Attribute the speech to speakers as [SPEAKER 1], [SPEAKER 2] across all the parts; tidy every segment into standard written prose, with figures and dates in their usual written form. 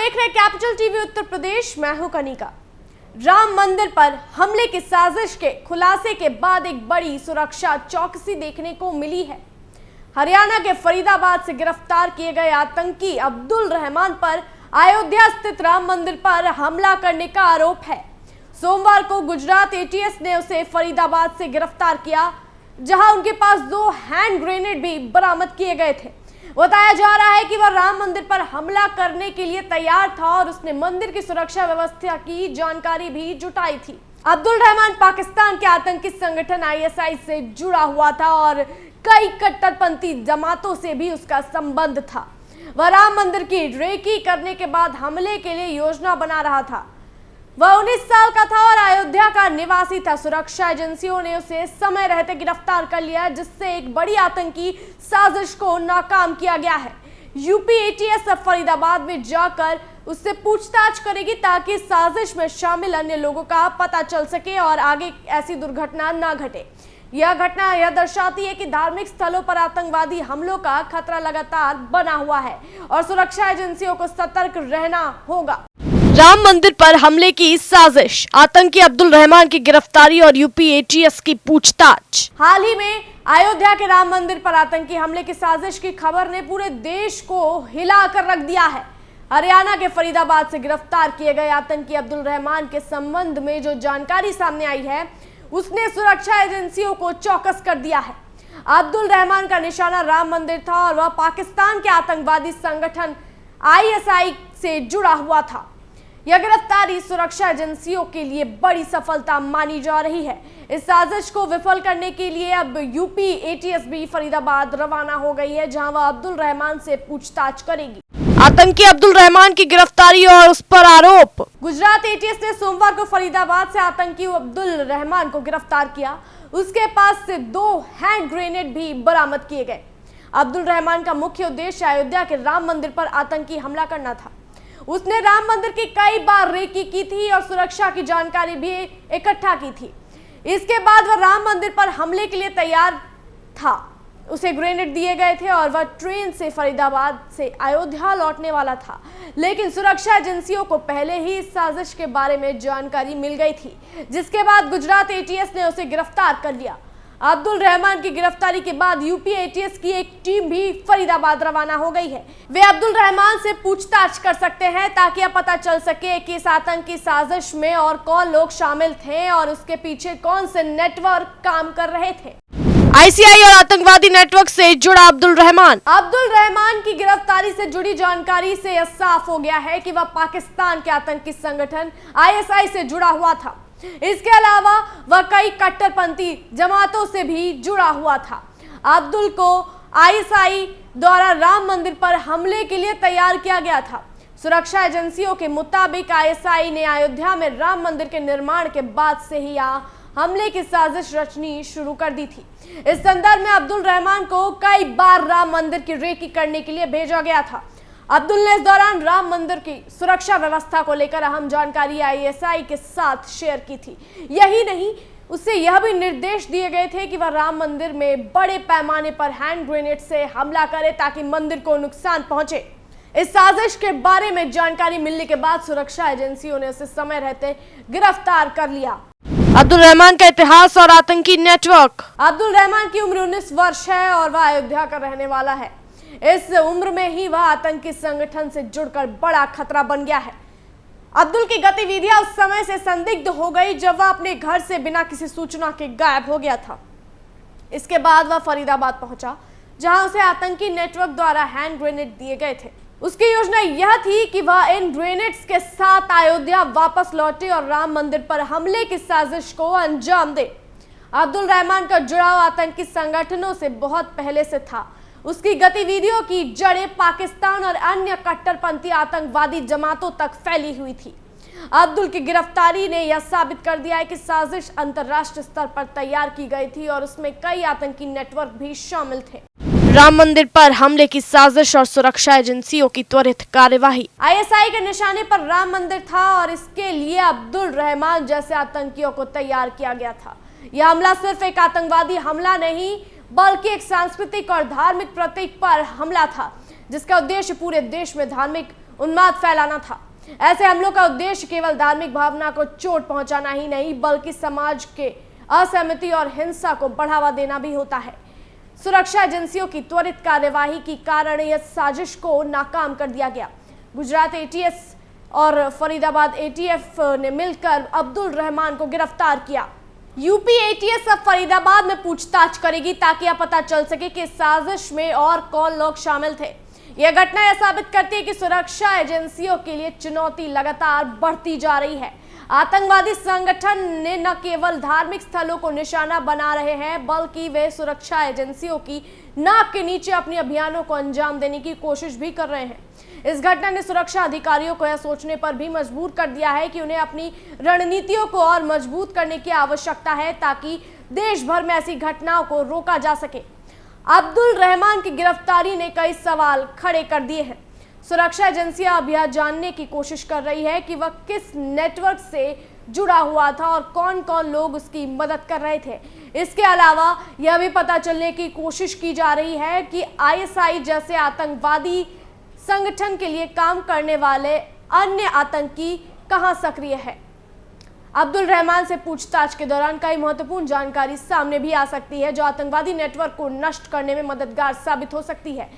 [SPEAKER 1] देख रहे capital TV Uttar Pradesh. मैं हूं कनिका। राम मंदिर पर हमले की साजिश के खुलासे के बाद एक बड़ी सुरक्षा चौकसी देखने को मिली है। हरियाणा के फरीदाबाद से गिरफ्तार किए गए आतंकी अब्दुल रहमान पर अयोध्या स्थित राम मंदिर पर हमला करने का आरोप है। सोमवार को गुजरात एटीएस ने उसे फरीदाबाद से गिरफ्तार किया, जहां उनके पास 2 हैंड ग्रेनेड भी बरामद किए गए थे। बताया जा रहा है कि वह राम मंदिर पर हमला करने के लिए तैयार था और उसने मंदिर की सुरक्षा व्यवस्था की जानकारी भी जुटाई थी। अब्दुल रहमान पाकिस्तान के आतंकी संगठन आईएसआई से जुड़ा हुआ था और कई कट्टरपंथी जमातों से भी उसका संबंध था। वह राम मंदिर की रेकी करने के बाद हमले के लिए योजना बना रहा था। वह 19 साल का था और अयोध्या का निवासी था। सुरक्षा एजेंसियों ने उसे समय रहते गिरफ्तार कर लिया, जिससे एक बड़ी आतंकी साजिश को नाकाम किया गया है। यूपी एटीएस अब फरीदाबाद में जाकर उससे पूछताछ करेगी ताकि साजिश में शामिल अन्य लोगों का पता चल सके और आगे ऐसी दुर्घटना न घटे। यह घटना यह दर्शाती है कि धार्मिक स्थलों पर आतंकवादी हमलों का खतरा लगातार बना हुआ है और सुरक्षा एजेंसियों को सतर्क रहना होगा। राम मंदिर पर हमले की साजिश, आतंकी अब्दुल रहमान की गिरफ्तारी और यूपी एटीएस की पूछताछ। हाल ही में अयोध्या के राम मंदिर पर आतंकी हमले की साजिश की खबर ने पूरे देश को हिलाकर रख दिया है। हरियाणा के फरीदाबाद से गिरफ्तार किए गए आतंकी अब्दुल रहमान के संबंध में जो जानकारी सामने आई है, उसने सुरक्षा एजेंसियों को चौकस कर दिया है। अब्दुल रहमान का निशाना राम मंदिर था और वह पाकिस्तान के आतंकवादी संगठन आईएसआई से जुड़ा हुआ था। यह गिरफ्तारी सुरक्षा एजेंसियों के लिए बड़ी सफलता मानी जा रही है। इस साजिश को विफल करने के लिए अब यूपी एटीएस भी फरीदाबाद रवाना हो गई है, जहां वह अब्दुल रहमान से पूछताछ करेगी। आतंकी अब्दुल रहमान की गिरफ्तारी और उस पर आरोप। गुजरात एटीएस ने सोमवार को फरीदाबाद से आतंकी अब्दुल रहमान को गिरफ्तार किया। उसके पास से 2 हैंड ग्रेनेड भी बरामद किए गए। अब्दुल रहमान का मुख्य उद्देश्य अयोध्या के राम मंदिर पर आतंकी हमला करना था। उसने राम मंदिर की कई बार रेकी की थी और सुरक्षा की जानकारी भी इकट्ठा की थी। इसके बाद वह राम मंदिर पर हमले के लिए तैयार था। उसे ग्रेनेड दिए गए थे और वह ट्रेन से फरीदाबाद से अयोध्या लौटने वाला था, लेकिन सुरक्षा एजेंसियों को पहले ही इस साजिश के बारे में जानकारी मिल गई थी, जिसके बाद गुजरात एटीएस ने उसे गिरफ्तार कर लिया। अब्दुल रहमान की गिरफ्तारी के बाद यूपी एटीएस की एक टीम भी फरीदाबाद रवाना हो गई है। वे अब्दुल रहमान से पूछताछ कर सकते हैं ताकि यह पता चल सके कि इस आतंकी साजिश में और कौन लोग शामिल थे और उसके पीछे कौन से नेटवर्क काम कर रहे थे। आईएसआई और आतंकवादी नेटवर्क से जुड़ा अब्दुल रहमान की गिरफ्तारी से जुड़ी जानकारी से यह साफ हो गया है कि वह पाकिस्तान के आतंकी संगठन आईएसआई से जुड़ा हुआ था। इसके अलावा वह कई कट्टरपंथी जमातों से भी जुड़ा हुआ था। अब्दुल को आईएसआई द्वारा राम मंदिर पर हमले के लिए तैयार किया गया था। सुरक्षा एजेंसियों के मुताबिक आईएसआई ने अयोध्या में राम मंदिर के निर्माण के बाद से ही हमले की साजिश रचनी शुरू कर दी थी। इस संदर्भ में अब्दुल रहमान को कई बार राम मंदिर की रेकी करने के लिए भेजा गया था। अब्दुल ने इस दौरान राम मंदिर की सुरक्षा व्यवस्था को लेकर अहम जानकारी आईएसआई के साथ शेयर की थी। यही नहीं, उससे यह भी निर्देश दिए गए थे कि वह राम मंदिर में बड़े पैमाने पर हैंड ग्रेनेड से हमला करे ताकि मंदिर को नुकसान पहुंचे। इस साजिश के बारे में जानकारी मिलने के बाद सुरक्षा एजेंसियों ने उसे समय रहते गिरफ्तार कर लिया। अब्दुल रहमान का इतिहास और आतंकी नेटवर्क। अब्दुल रहमान की उम्र 19 वर्ष है और वह अयोध्या का रहने वाला है। इस उम्र में ही वह आतंकी संगठन से जुड़कर बड़ा खतरा बन गया है। अब्दुल की गतिविधियां उस समय से संदिग्ध हो गई जब वह अपने घर से बिना किसी सूचना के गायब हो गया था। इसके बाद वह फरीदाबाद पहुंचा, जहां उसे आतंकी नेटवर्क द्वारा हैंड ग्रेनेड दिए गए थे। उसकी योजना यह थी कि वह इन ग्रेनेड्स के साथ अयोध्या वापस लौटे और राम मंदिर पर हमले की साजिश को अंजाम दे। अब्दुल रहमान का जुड़ाव आतंकी संगठनों से बहुत पहले से था। उसकी गतिविधियों की जड़ें पाकिस्तान और अन्य कट्टरपंथी आतंकवादी जमातों तक फैली हुई थी। अब्दुल की गिरफ्तारी ने यह साबित कर दिया है कि साजिश अंतर्राष्ट्रीय स्तर पर तैयार की गई थी और उसमें कई आतंकी नेटवर्क भी शामिल थे। राम मंदिर पर हमले की साजिश और सुरक्षा एजेंसियों की त्वरित कार्यवाही। आईएसआई के निशाने पर राम मंदिर था और इसके लिए अब्दुल रहमान जैसे आतंकियों को तैयार किया गया था। यह हमला सिर्फ एक आतंकवादी हमला नहीं, बल्कि एक सांस्कृतिक और धार्मिक प्रतीक पर हमला था, जिसका उद्देश्य पूरे देश में धार्मिक उन्माद फैलाना था। ऐसे हमलों का उद्देश्य केवल धार्मिक भावना को चोट पहुंचाना ही नहीं बल्कि समाज के असहमति और हिंसा को बढ़ावा देना भी होता है। सुरक्षा एजेंसियों की त्वरित कार्यवाही के कारण यह साजिश को नाकाम कर दिया गया। गुजरात एटीएस और फरीदाबाद एटीएफ ने मिलकर अब्दुल रहमान को गिरफ्तार किया। यूपी एटीएस अब फरीदाबाद में पूछताछ करेगी ताकि यह पता चल सके कि साजिश में और कौन लोग शामिल थे। यह घटना यह साबित करती है कि सुरक्षा एजेंसियों के लिए चुनौती लगातार बढ़ती जा रही है। आतंकवादी संगठन ने न केवल धार्मिक स्थलों को निशाना बना रहे हैं बल्कि वे सुरक्षा एजेंसियों की नाक के नीचे अपने अभियानों को अंजाम देने की कोशिश भी कर रहे हैं। इस घटना ने सुरक्षा अधिकारियों को यह सोचने पर भी मजबूर कर दिया है कि उन्हें अपनी रणनीतियों को और मजबूत करने की आवश्यकता है ताकि देश भर में ऐसी घटनाओं को रोका जा सके। अब्दुल रहमान की गिरफ्तारी ने कई सवाल खड़े कर दिए हैं। सुरक्षा एजेंसियां अब यह जानने की कोशिश कर रही है कि वह किस नेटवर्क से जुड़ा हुआ था और कौन कौन लोग उसकी मदद कर रहे थे। इसके अलावा यह भी पता चलने की कोशिश की जा रही है कि आईएसआई जैसे आतंकवादी संगठन के लिए काम करने वाले अन्य आतंकी कहां सक्रिय है। अब्दुल रहमान से पूछताछ के दौरान कई महत्वपूर्ण जानकारी सामने भी आ सकती है जो आतंकवादी नेटवर्क को नष्ट करने में मददगार साबित हो सकती है।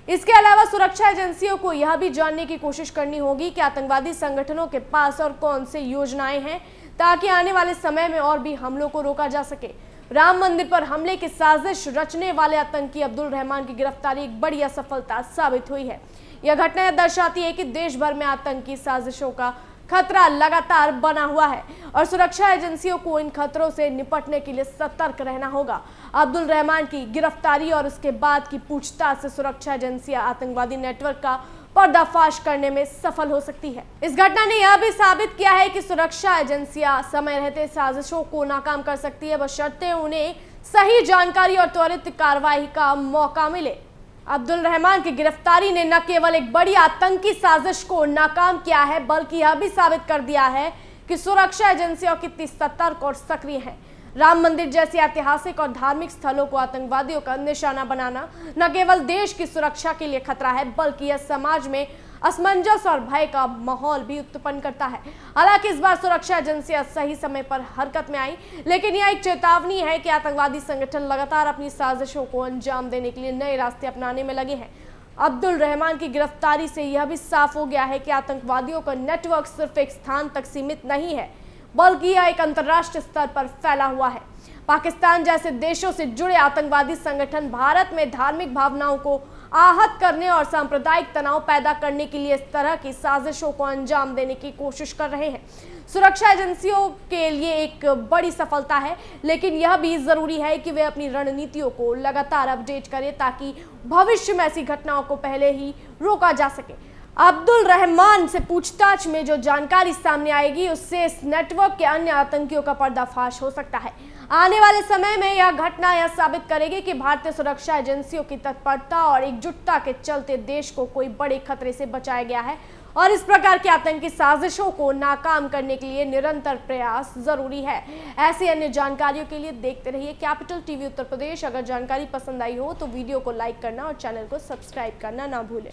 [SPEAKER 1] इसके अलावा सुरक्षा एजेंसियों को यह भी जानने की कोशिश करनी होगी कि आतंकवादी संगठनों के पास और कौन से योजनाएं हैं ताकि आने वाले समय में और भी हमलों को रोका जा सके। राम मंदिर पर हमले की साजिश रचने वाले आतंकी अब्दुल रहमान की गिरफ्तारी एक बड़ी सफलता साबित हुई है। यह घटना दर्शाती है कि देश भर में आतंकी साजिशों का खतरा लगातार बना हुआ है और सुरक्षा एजेंसियों को इन खतरों से निपटने के लिए सतर्क रहना होगा। अब्दुल रहमान की गिरफ्तारी और उसके बाद की पूछताछ से सुरक्षा एजेंसियां आतंकवादी नेटवर्क का पर्दाफाश करने में सफल हो सकती है। इस घटना ने यह भी साबित किया है कि सुरक्षा एजेंसियां समय रहते साजिशों को नाकाम कर सकती है बशर्ते उन्हें सही जानकारी और त्वरित कार्रवाई का मौका मिले। अब्दुल रहमान की गिरफ्तारी ने न केवल एक बड़ी आतंकी साजिश को नाकाम किया है बल्कि यह भी साबित कर दिया है कि सुरक्षा एजेंसियां कितनी सतर्क और सक्रिय हैं। राम मंदिर जैसे ऐतिहासिक और धार्मिक स्थलों को आतंकवादियों का निशाना बनाना न केवल देश की सुरक्षा के लिए खतरा है बल्कि यह समाज में असमंजस और भय का माहौल भी उत्पन्न करता है। हालांकि इस बार सुरक्षा एजेंसियां सही समय पर हरकत में आई, लेकिन यह एक चेतावनी है कि आतंकवादी संगठन लगातार अपनी साजिशों को अंजाम देने के लिए नए रास्ते अपनाने में लगे हैं। अब्दुल रहमान की गिरफ्तारी से यह भी साफ हो गया है कि आतंकवादियों का नेटवर्क सिर्फ एक स्थान तक सीमित नहीं है बल्कि यह एक अंतर्राष्ट्रीय स्तर पर फैला हुआ है। पाकिस्तान जैसे देशों से जुड़े आतंकवादी संगठन भारत में धार्मिक भावनाओं को आहत करने और सांप्रदायिक तनाव पैदा करने के लिए इस तरह की साजिशों को अंजाम देने की कोशिश कर रहे हैं। सुरक्षा एजेंसियों के लिए एक बड़ी सफलता है, लेकिन यह भी जरूरी है कि वे अपनी रणनीतियों को लगातार अपडेट करें ताकि भविष्य में ऐसी घटनाओं को पहले ही रोका जा सके। अब्दुल रहमान से पूछताछ में जो जानकारी सामने आएगी उससे इस नेटवर्क के अन्य आतंकियों का पर्दाफाश हो सकता है। आने वाले समय में यह घटना यह साबित करेगी कि भारतीय सुरक्षा एजेंसियों की तत्परता और एकजुटता के चलते देश को कोई बड़े खतरे से बचाया गया है और इस प्रकार की आतंकी साजिशों को नाकाम करने के लिए निरंतर प्रयास जरूरी है। ऐसी अन्य जानकारियों के लिए देखते रहिए कैपिटल टीवी उत्तर प्रदेश। अगर जानकारी पसंद आई हो तो वीडियो को लाइक करना और चैनल को सब्सक्राइब करना ना भूलें।